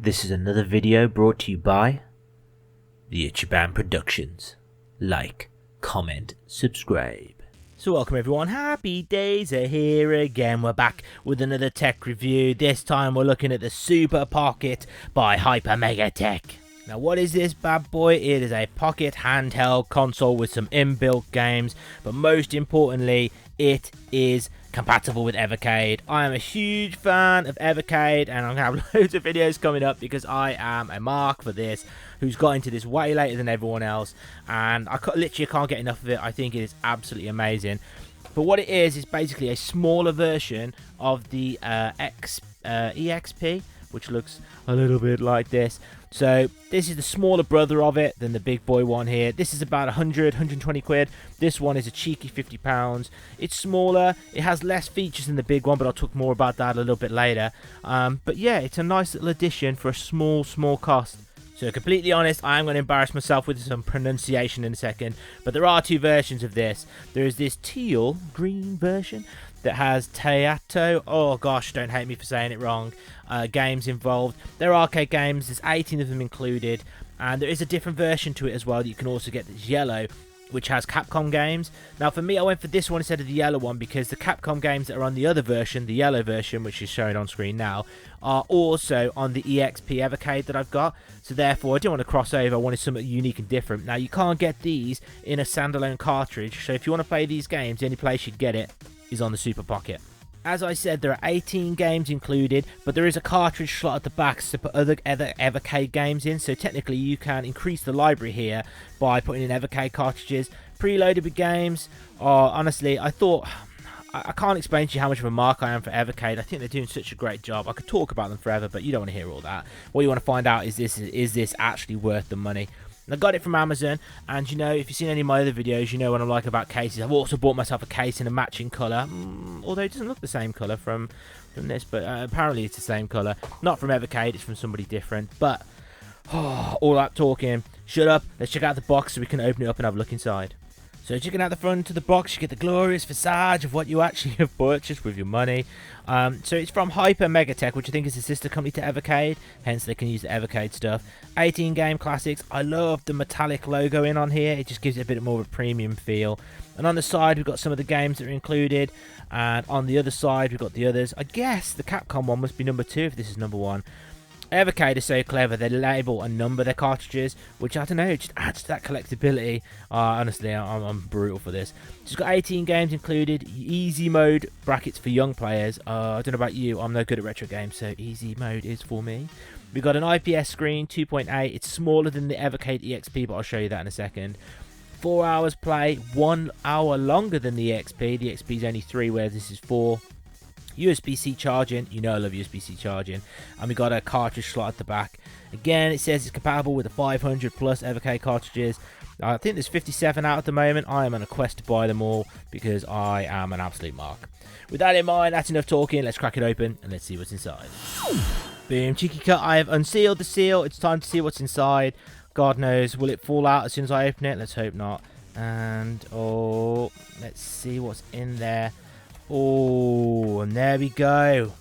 This is another video brought to you by the Ichiban Productions. Like, comment, subscribe. So welcome everyone, happy days are here again. We're back with another tech review. This time we're looking at the Super Pocket by Hyper Mega Tech. Now what is this bad boy? It is a pocket handheld console with some inbuilt games, but most importantly it is compatible with Evercade. I am a huge fan of Evercade and I'm going to have loads of videos coming up because I am a mark for this, who's got into this way later than everyone else, and I literally can't get enough of it. I think it is absolutely amazing. But what it is basically a smaller version of the EXP, which looks a little bit like this. So this is the smaller brother of it than the big boy one here. This is about 120 quid. This one is a cheeky £50. It's smaller. It has less features than the big one, but I'll talk more about that a little bit later. But yeah, it's a nice little addition for a small cost. So completely honest, I am going to embarrass myself with some pronunciation in a second. But there are two versions of this. There is this teal green version that has Taito, oh gosh, don't hate me for saying it wrong, games involved. They're arcade games, there's 18 of them included, and there is a different version to it as well that you can also get, that's yellow, which has Capcom games. Now for me, I went for this one instead of the yellow one because the Capcom games that are on the other version, the yellow version, which is shown on screen now, are also on the EXP Evercade that I've got. So therefore, I didn't want to cross over, I wanted something unique and different. Now you can't get these in a standalone cartridge, so if you want to play these games, the only place you'd get it is on the Super Pocket. As I said, there are 18 games included, but there is a cartridge slot at the back to put other Evercade games in, so technically you can increase the library here by putting in Evercade cartridges. Preloaded with games, honestly, I can't explain to you how much of a mark I am for Evercade. I think they're doing such a great job. I could talk about them forever, but you don't want to hear all that. What you want to find out is this actually worth the money? I got it from Amazon, and you know, if you've seen any of my other videos, you know what I'm like about cases. I've also bought myself a case in a matching colour, although it doesn't look the same colour from this, but apparently it's the same colour. Not from Evercade, it's from somebody different, but all that talking, shut up, let's check out the box so we can open it up and have a look inside. So checking out the front of the box, you get the glorious visage of what you actually have purchased with your money. So it's from Hyper Mega Tech, which I think is a sister company to Evercade, hence they can use the Evercade stuff. 18 game classics. I love the metallic logo in on here, it just gives it a bit more of a premium feel. And on the side we've got some of the games that are included, and on the other side we've got the others. I guess the Capcom one must be number 2 if this is number 1. Evercade is so clever, they label and number their cartridges, which I don't know, just adds to that collectability. Honestly, I'm brutal for this. It's got 18 games included, easy mode, brackets for young players. I don't know about you, I'm no good at retro games, so easy mode is for me. We've got an IPS screen, 2.8, it's smaller than the Evercade EXP, but I'll show you that in a second. 4 hours play, 1 hour longer than the EXP. The EXP is only 3, whereas this is 4. USB-C charging, you know I love USB-C charging, and we got a cartridge slot at the back. Again, it says it's compatible with the 500 plus Evercade cartridges. I think there's 57 out at the moment. I am on a quest to buy them all because I am an absolute mark. With that in mind, that's enough talking. Let's crack it open and let's see what's inside. Boom, cheeky cut. I have unsealed the seal. It's time to see what's inside. God knows, will it fall out as soon as I open it? Let's hope not. And oh, let's see what's in there. Oh, and there we go.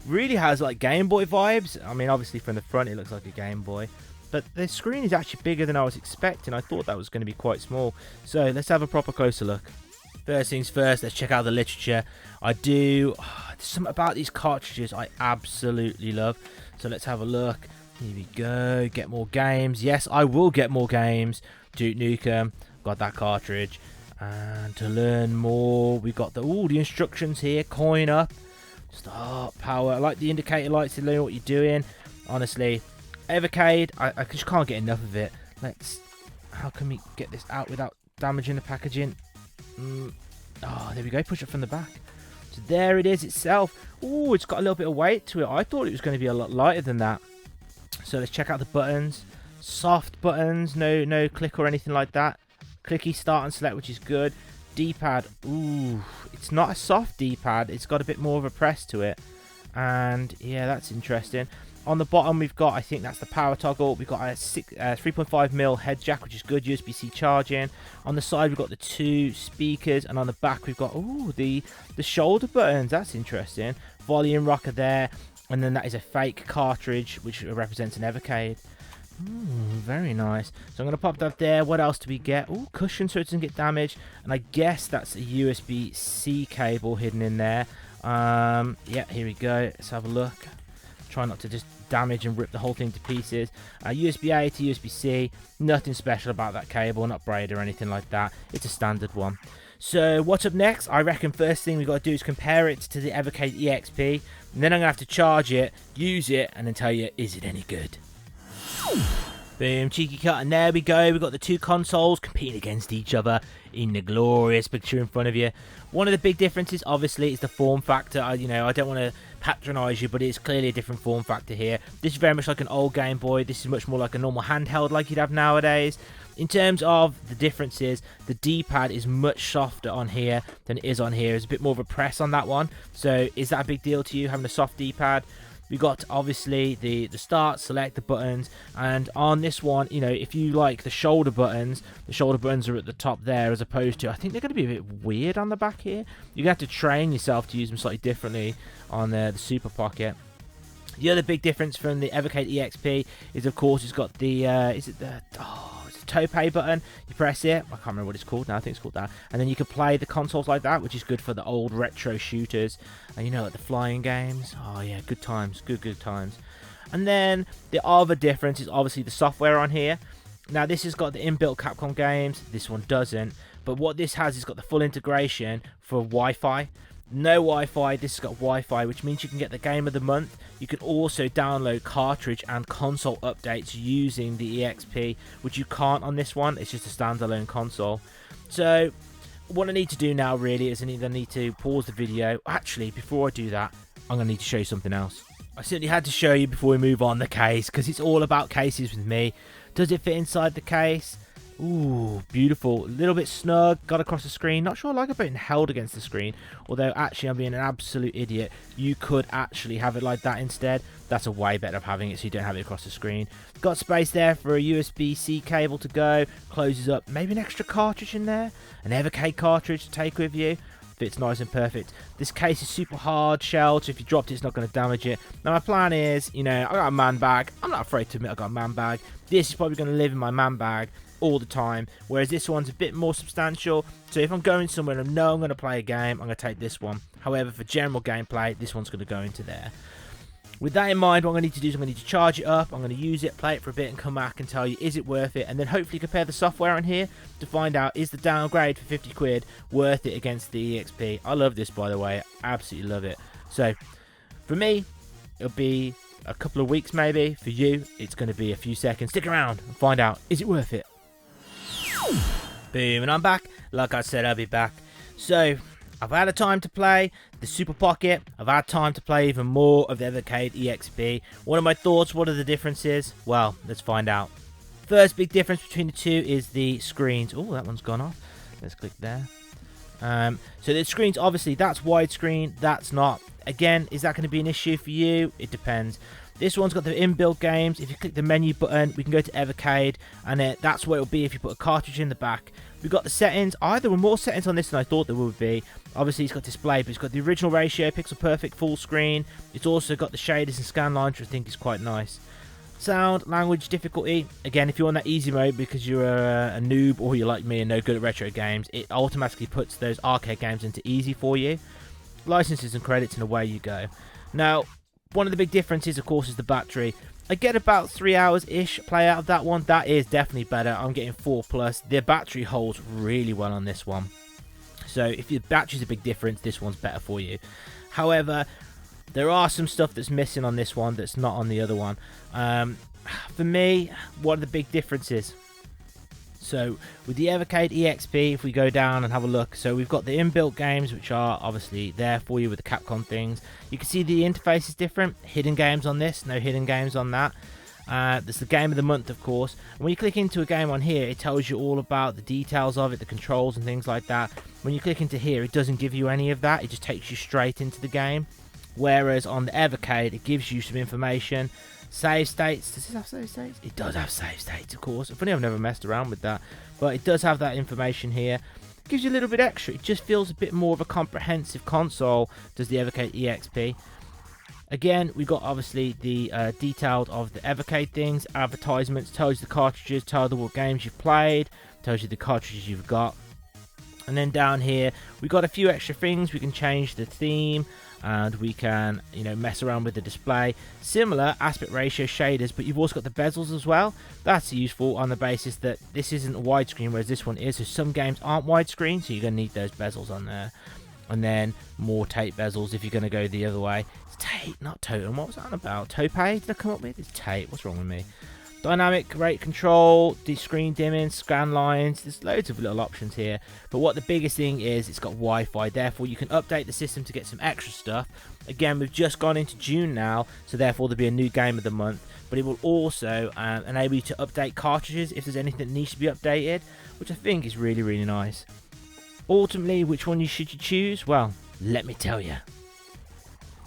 Really has like Game Boy vibes. I mean, obviously from the front it looks like a Game Boy, but the screen is actually bigger than I was expecting. I thought that was going to be quite small. So let's have a proper closer look. First things first, let's check out the literature. There's something about these cartridges I absolutely love. So let's have a look. Here we go. Get more games. Yes, I will get more games. Duke Nukem. Got that cartridge. And to learn more, we've got the instructions here. Coin up, start, power. I like the indicator lights to learn what you're doing. Honestly, Evercade, I just can't get enough of it. How can we get this out without damaging the packaging? Oh, there we go. Push it from the back. So there it is itself. Oh, it's got a little bit of weight to it. I thought it was going to be a lot lighter than that. So let's check out the buttons. Soft buttons, no click or anything like that. Clicky start and select, which is good. D-pad, ooh, it's not a soft D-pad, it's got a bit more of a press to it, and yeah, that's interesting. On the bottom we've got, I think that's the power toggle. We've got a 3.5mm head jack, which is good, USB-C charging. On the side we've got the 2 speakers, and on the back we've got the shoulder buttons. That's interesting. Volume rocker there. and then that is a fake cartridge which represents an Evercade. Very nice. So I'm going to pop that there. What else do we get? Oh, cushion so it doesn't get damaged. And I guess that's a USB-C cable hidden in there. Yeah, here we go. Let's have a look. Try not to just damage and rip the whole thing to pieces. USB-A to USB-C. Nothing special about that cable. Not braided or anything like that. It's a standard one. So what's up next? I reckon first thing we've got to do is compare it to the Evercade EXP. And then I'm going to have to charge it, use it, and then tell you, is it any good? Boom, cheeky cut, and there we go. We've got the two consoles competing against each other in the glorious picture in front of you. One of the big differences, obviously, is the form factor. I don't want to patronise you, but it's clearly a different form factor here. This is very much like an old Game Boy. This is much more like a normal handheld like you'd have nowadays. In terms of the differences, the D-pad is much softer on here than it is on here. There's a bit more of a press on that one. So is that a big deal to you, having a soft D-pad? We got obviously the start, select, the buttons, and on this one, if you like the shoulder buttons are at the top there, as opposed to, I think they're going to be a bit weird on the back here. You're going to have to train yourself to use them slightly differently on the Super Pocket. The other big difference from the Evercade EXP is, of course, it's got the it's a Taito button. You press it. I can't remember what it's called now. I think it's called that. And then you can play the consoles like that, which is good for the old retro shooters. And like the flying games. Oh yeah, good times. Good times. And then the other difference is obviously the software on here. Now this has got the inbuilt Capcom games. This one doesn't. But what this has is got the full integration for Wi-Fi. No Wi-Fi, this has got Wi-Fi, which means you can get the game of the month. You can also download cartridge and console updates using the EXP, which you can't on this one. It's just a standalone console. So what I need to do now really is I need to pause the video. Actually, before I do that, I'm going to need to show you something else. I simply had to show you before we move on the case, because it's all about cases with me. Does it fit inside the case? Ooh, beautiful. A little bit snug, got across the screen. Not sure I like it being held against the screen. Although, actually, I'm being an absolute idiot. You could actually have it like that instead. That's a way better of having it so you don't have it across the screen. Got space there for a USB-C cable to go. Closes up. Maybe an extra cartridge in there. An Evercade cartridge to take with you. Fits nice and perfect. This case is super hard shelled, so if you dropped it, it's not going to damage it. Now, my plan is, I got a man bag. I'm not afraid to admit I got a man bag. This is probably going to live in my man bag all the time, whereas this one's a bit more substantial. So if I'm going somewhere and I know I'm going to play a game, I'm going to take this one. However, for general gameplay, this one's going to go into there. With that in mind, what I'm going to need to do is I'm going to need to charge it up. I'm going to use it, play it for a bit, and come back and tell you, is it worth it? And then hopefully compare the software on here to find out, is the downgrade for 50 quid worth it against the EXP? I love this, by the way. I absolutely love it. So, for me, it'll be a couple of weeks maybe. For you, it's going to be a few seconds. Stick around and find out, is it worth it? Boom, and I'm back. Like I said, I'll be back. So, I've had a time to play the Super Pocket. I've had time to play even more of the Evercade EXP. What are my thoughts? What are the differences? Well, let's find out. First big difference between the two is the screens. Oh, that one's gone off. Let's click there. So the screens, obviously, that's widescreen. That's not. Again, is that going to be an issue for you? It depends. This one's got the inbuilt games. If you click the menu button, we can go to Evercade, and that's where it'll be if you put a cartridge in the back. We've got the settings. There were more settings on this than I thought there would be. Obviously, it's got display, but it's got the original ratio, pixel perfect, full screen. It's also got the shaders and scan lines, which I think is quite nice. Sound, language, difficulty. Again, if you're on that easy mode because you're a noob or you're like me and no good at retro games, it automatically puts those arcade games into easy for you. Licenses and credits, and away you go. Now, one of the big differences, of course, is the battery. I get about 3 hours-ish play out of that one. That is definitely better. I'm getting 4+. The battery holds really well on this one. So if your battery's a big difference, this one's better for you. However, there are some stuff that's missing on this one that's not on the other one. For me, what are the big differences? So with the Evercade EXP, if we go down and have a look, so we've got the inbuilt games, which are obviously there for you with the Capcom things. You can see the interface is different. Hidden games on this, no hidden games on that. There's the game of the month, of course. And when you click into a game on here, it tells you all about the details of it, the controls and things like that. When you click into here, it doesn't give you any of that. It just takes you straight into the game. Whereas on the Evercade, it gives you some information. Save states. Does this have save states? It does have save states, of course. Funny, I've never messed around with that. But it does have that information here. It gives you a little bit extra. It just feels a bit more of a comprehensive console, does the Evercade EXP. Again, we've got obviously the detailed of the Evercade things, advertisements, tells you the cartridges, tells you what games you've played, tells you the cartridges you've got. And then down here, we've got a few extra things. We can change the theme, and we can, mess around with the display. Similar aspect ratio shaders, but you've also got the bezels as well. That's useful on the basis that this isn't a widescreen, whereas this one is. So some games aren't widescreen, so you're going to need those bezels on there. And then more tape bezels if you're going to go the other way. It's tape, not totem. What was that about? Tope? Did I come up with? It's tape. What's wrong with me? Dynamic rate control, screen dimming, scan lines. There's loads of little options here. But what the biggest thing is, it's got Wi-Fi. Therefore, you can update the system to get some extra stuff. Again, we've just gone into June now, so therefore there'll be a new game of the month. But it will also enable you to update cartridges if there's anything that needs to be updated, which I think is really, really nice. Ultimately, which one should you choose? Well, let me tell you.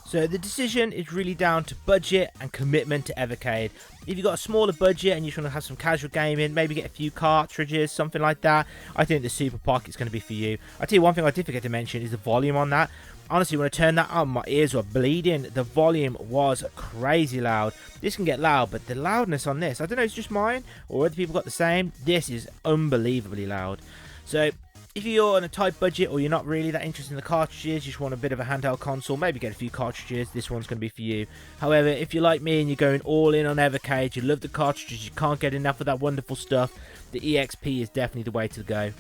So the decision is really down to budget and commitment to Evercade. If you've got a smaller budget and you just want to have some casual gaming, maybe get a few cartridges, something like that, I think the Super Pocket is going to be for you. I'll tell you one thing I did forget to mention is the volume on that. Honestly, when I turned that on, my ears were bleeding. The volume was crazy loud. This can get loud, but the loudness on this, I don't know, it's just mine or other people got the same. This is unbelievably loud. So if you're on a tight budget or you're not really that interested in the cartridges, you just want a bit of a handheld console, maybe get a few cartridges, this one's going to be for you. However, if you're like me and you're going all in on Evercade, you love the cartridges, you can't get enough of that wonderful stuff, the EXP is definitely the way to go.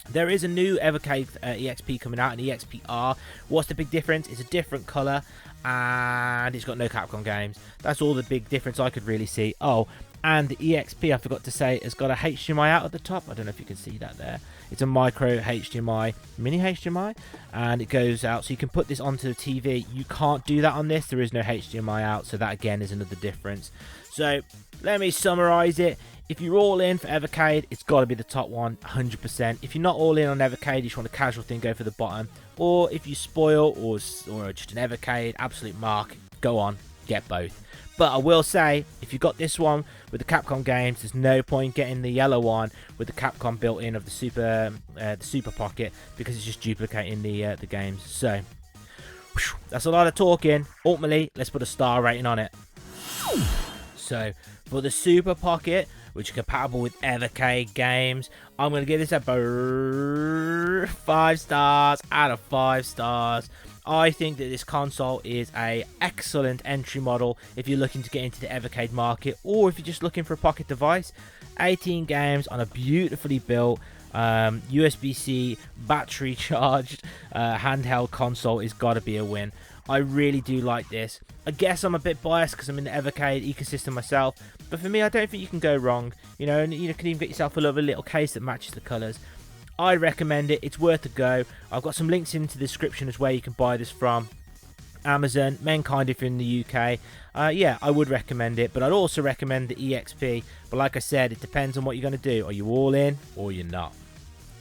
There is a new Evercade EXP coming out, an EXP-R. What's the big difference? It's a different colour, and it's got no Capcom games. That's all the big difference I could really see. Oh, and the EXP, I forgot to say, has got a HDMI out at the top. I don't know if you can see that there. It's a micro HDMI, mini HDMI, and it goes out. So you can put this onto the TV. You can't do that on this. There is no HDMI out, so that again is another difference. So let me summarize it. If you're all in for Evercade, it's got to be the top one, 100%. If you're not all in on Evercade, you just want a casual thing, go for the bottom. Or if you spoil or just an Evercade, absolute mark, go on, get both. But I will say, if you got this one with the Capcom games, there's no point getting the yellow one with the Capcom built-in of the Super Pocket, because it's just duplicating the games. So that's a lot of talking. Ultimately, let's put a star rating on it. So for the Super Pocket, which is compatible with Evercade games, I'm going to give this a 5 stars out of 5 stars. I think that this console is an excellent entry model if you're looking to get into the Evercade market, or if you're just looking for a pocket device. 18 games on a beautifully built USB-C battery charged handheld console is got to be a win. I really do like this. I guess I'm a bit biased because I'm in the Evercade ecosystem myself, but for me, I don't think you can go wrong. And you can even get yourself a lovely little case that matches the colours. I recommend it. It's worth a go. I've got some links into the description as where you can buy this from. Amazon, Mankind if you're in the UK. Yeah, I would recommend it, but I'd also recommend the EXP. But like I said, it depends on what you're going to do. Are you all in or you're not?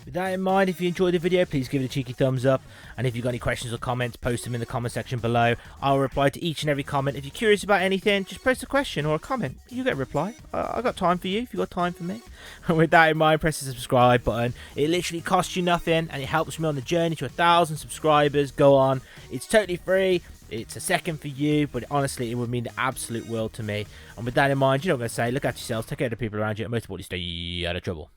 With that in mind, if you enjoyed the video, please give it a cheeky thumbs up. And if you've got any questions or comments, post them in the comment section below. I'll reply to each and every comment. If you're curious about anything, just post a question or a comment. You get a reply. I got time for you if you've got time for me. And with that in mind, press the subscribe button. It literally costs you nothing, and it helps me on the journey to 1,000 subscribers. Go on. It's totally free. It's a second for you, but honestly, it would mean the absolute world to me. And with that in mind, you know what I'm going to say. Look after yourselves, take care of the people around you, and most importantly, stay out of trouble.